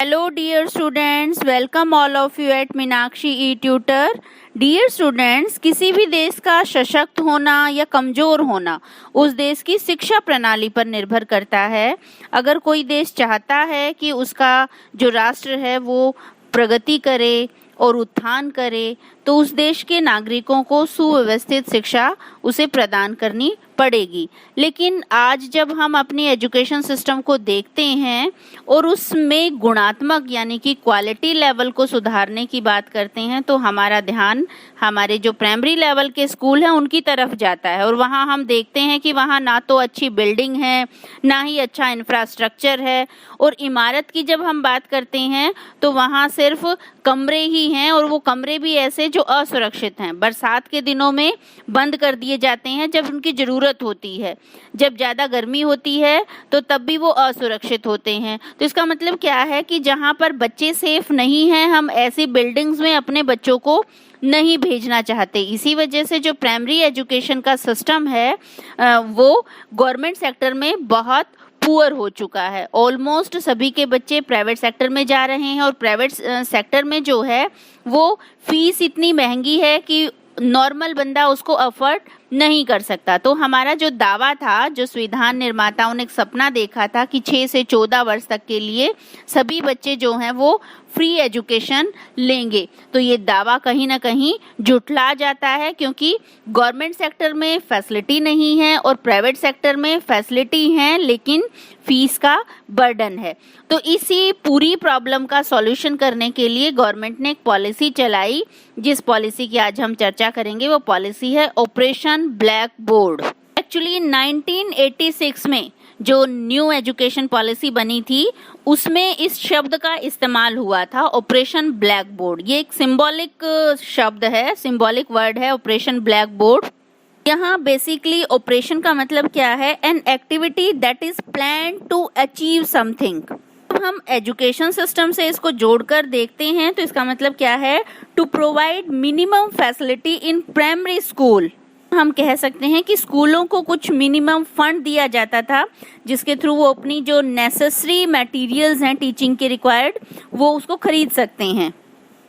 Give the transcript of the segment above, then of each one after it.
Hello dear students, welcome all of you at Meenakshi e-tutor। Dear students, किसी भी देश का सशक्त होना या कमज़ोर होना उस देश की शिक्षा प्रणाली पर निर्भर करता है। अगर कोई देश चाहता है कि उसका जो राष्ट्र है वो प्रगति करे और उत्थान करे, तो उस देश के नागरिकों को सुव्यवस्थित शिक्षा उसे प्रदान करनी पड़ेगी। लेकिन आज जब हम अपनी एजुकेशन सिस्टम को देखते हैं और उसमें गुणात्मक यानी कि क्वालिटी लेवल को सुधारने की बात करते हैं, तो हमारा ध्यान हमारे जो प्राइमरी लेवल के स्कूल हैं उनकी तरफ जाता है। और वहाँ हम देखते हैं कि वहाँ ना तो अच्छी बिल्डिंग है, ना ही अच्छा इंफ्रास्ट्रक्चर है। और इमारत की जब हम बात करते हैं तो वहाँ सिर्फ कमरे ही हैं, और वो कमरे भी ऐसे जो असुरक्षित हैं। बरसात के दिनों में बंद कर दिए जाते हैं जब उनकी ज़रूरत होती है। जब ज़्यादा गर्मी होती है तो तब भी वो असुरक्षित होते हैं। तो इसका मतलब क्या है कि जहाँ पर बच्चे सेफ नहीं हैं, हम ऐसी बिल्डिंग्स में अपने बच्चों को नहीं भेजना चाहते। इसी वजह से जो प्राइमरी एजुकेशन का सिस्टम है वो गवर्नमेंट सेक्टर में बहुत पुअर हो चुका है। ऑलमोस्ट सभी के बच्चे प्राइवेट सेक्टर में जा रहे हैं, और प्राइवेट सेक्टर में जो है वो फीस इतनी महंगी है कि नॉर्मल बंदा उसको अफोर्ड नहीं कर सकता। तो हमारा जो दावा था, जो संविधान निर्माताओं ने एक सपना देखा था कि 6 से 14 वर्ष तक के लिए सभी बच्चे जो हैं वो फ्री एजुकेशन लेंगे, तो ये दावा कहीं ना कहीं जुटला जाता है, क्योंकि गवर्नमेंट सेक्टर में फैसिलिटी नहीं है और प्राइवेट सेक्टर में फैसिलिटी हैं लेकिन फीस का बर्डन है। तो इसी पूरी प्रॉब्लम का सॉल्यूशन करने के लिए गवर्नमेंट ने एक पॉलिसी चलाई, जिस पॉलिसी की आज हम चर्चा करेंगे। वो पॉलिसी है ऑपरेशन ब्लैक बोर्ड। एक्चुअली 1986 में जो न्यू एजुकेशन पॉलिसी बनी थी उसमें इस शब्द का इस्तेमाल हुआ था, ऑपरेशन ब्लैक बोर्ड। ये एक सिंबॉलिक शब्द है, सिंबॉलिक वर्ड है ऑपरेशन ब्लैक बोर्ड। यहाँ बेसिकली ऑपरेशन का मतलब क्या है? An activity that is plan to achieve something. हम एजुकेशन सिस्टम से इसको जोड़कर देखते हैं तो इसका मतलब क्या है? To provide minimum facility in primary school. हम कह सकते हैं कि स्कूलों को कुछ मिनिमम फंड दिया जाता था, जिसके थ्रू वो अपनी जो नेसेसरी मटेरियल्स हैं टीचिंग के रिक्वायर्ड, वो उसको खरीद सकते हैं।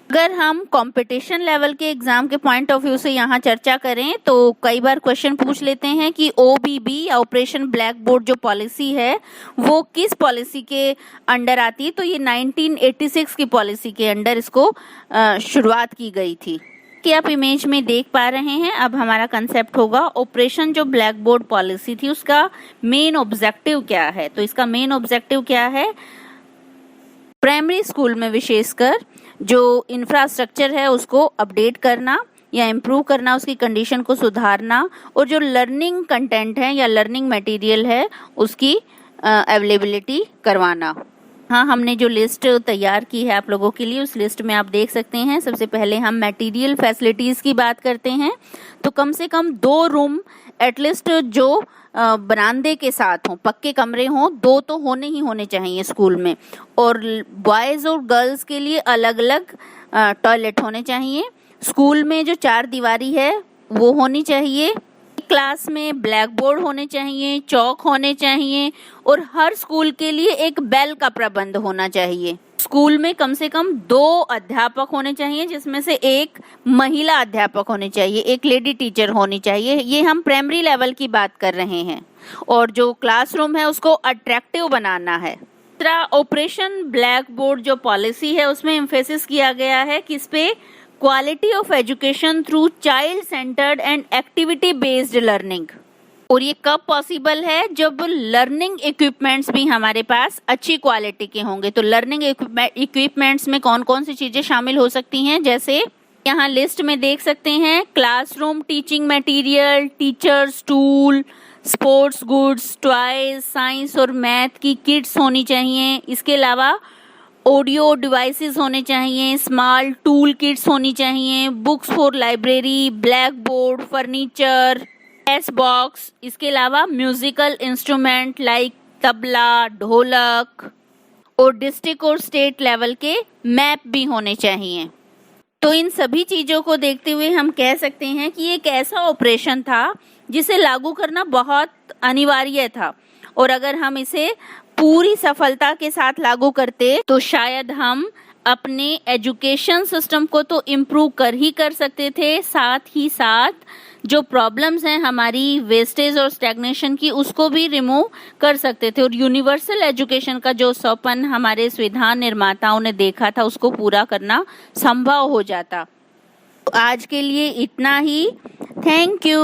अगर हम कंपटीशन लेवल के एग्जाम के पॉइंट ऑफ व्यू से यहाँ चर्चा करें तो कई बार क्वेश्चन पूछ लेते हैं कि OBB या ऑपरेशन ब्लैक बोर्ड जो पॉलिसी है वो किस पॉलिसी के अंडर आती है? तो ये 1986 की पॉलिसी के अंडर इसको शुरुआत की गई थी कि आप इमेज में देख पा रहे हैं। अब हमारा कंसेप्ट होगा ऑपरेशन जो ब्लैक बोर्ड पॉलिसी थी उसका मेन ऑब्जेक्टिव क्या है। तो इसका मेन ऑब्जेक्टिव क्या है? प्राइमरी स्कूल में विशेषकर जो इंफ्रास्ट्रक्चर है उसको अपडेट करना या इम्प्रूव करना, उसकी कंडीशन को सुधारना, और जो लर्निंग कंटेंट है या लर्निंग मटेरियल है उसकी अवेलेबिलिटी करवाना। हाँ, हमने जो लिस्ट तैयार की है आप लोगों के लिए, उस लिस्ट में आप देख सकते हैं। सबसे पहले हम मटेरियल फैसिलिटीज़ की बात करते हैं तो कम से कम 2 रूम एटलीस्ट जो बरामदे के साथ हों, पक्के कमरे हों, 2 तो होने ही होने चाहिए स्कूल में। और बॉयज़ और गर्ल्स के लिए अलग अलग टॉयलेट होने चाहिए। स्कूल में जो 4 दीवारी है वो होनी चाहिए। क्लास में ब्लैक बोर्ड होने चाहिए, चौक होने चाहिए, और हर स्कूल के लिए एक बेल का प्रबंध होना चाहिए। स्कूल में कम से कम 2 अध्यापक होने चाहिए, जिसमें से एक महिला अध्यापक होने चाहिए, एक लेडी टीचर होनी चाहिए। ये हम प्राइमरी लेवल की बात कर रहे हैं। और जो क्लासरूम है उसको अट्रैक्टिव बनाना है। दूसरा, ऑपरेशन ब्लैक बोर्ड जो पॉलिसी है उसमें एम्फेसिस किया गया है किस पे? Quality of education through child centred and activity based learning. और ये कब पॉसिबल है? जब लर्निंग इक्विपमेंट्स भी हमारे पास अच्छी क्वालिटी के होंगे। तो लर्निंग इक्विपमेंट्स में कौन कौन सी चीजें शामिल हो सकती हैं? जैसे यहाँ लिस्ट में देख सकते हैं, classroom teaching material, teachers tool, sports goods, toys, science और मैथ की किट्स होनी चाहिए। इसके अलावा ऑडियो डिवाइसेस होने चाहिए, स्मॉल टूल किट्स होनी चाहिए, books for library, black board, furniture, S box. इसके अलावा म्यूजिकल इंस्ट्रूमेंट लाइक तबला, ढोलक, और डिस्ट्रिक्ट और स्टेट लेवल के मैप भी होने चाहिए। तो इन सभी चीज़ों को देखते हुए हम कह सकते हैं कि एक ऐसा ऑपरेशन था जिसे लागू करना बहुत अनिवार्य था। और अगर हम इसे पूरी सफलता के साथ लागू करते तो शायद हम अपने एजुकेशन सिस्टम को तो इम्प्रूव कर सकते थे, साथ ही साथ जो प्रॉब्लम्स हैं हमारी वेस्टेज और स्टैग्नेशन की उसको भी रिमूव कर सकते थे और यूनिवर्सल एजुकेशन का जो सपन हमारे संविधान निर्माताओं ने देखा था उसको पूरा करना संभव हो जाता। आज के लिए इतना ही। Thank you.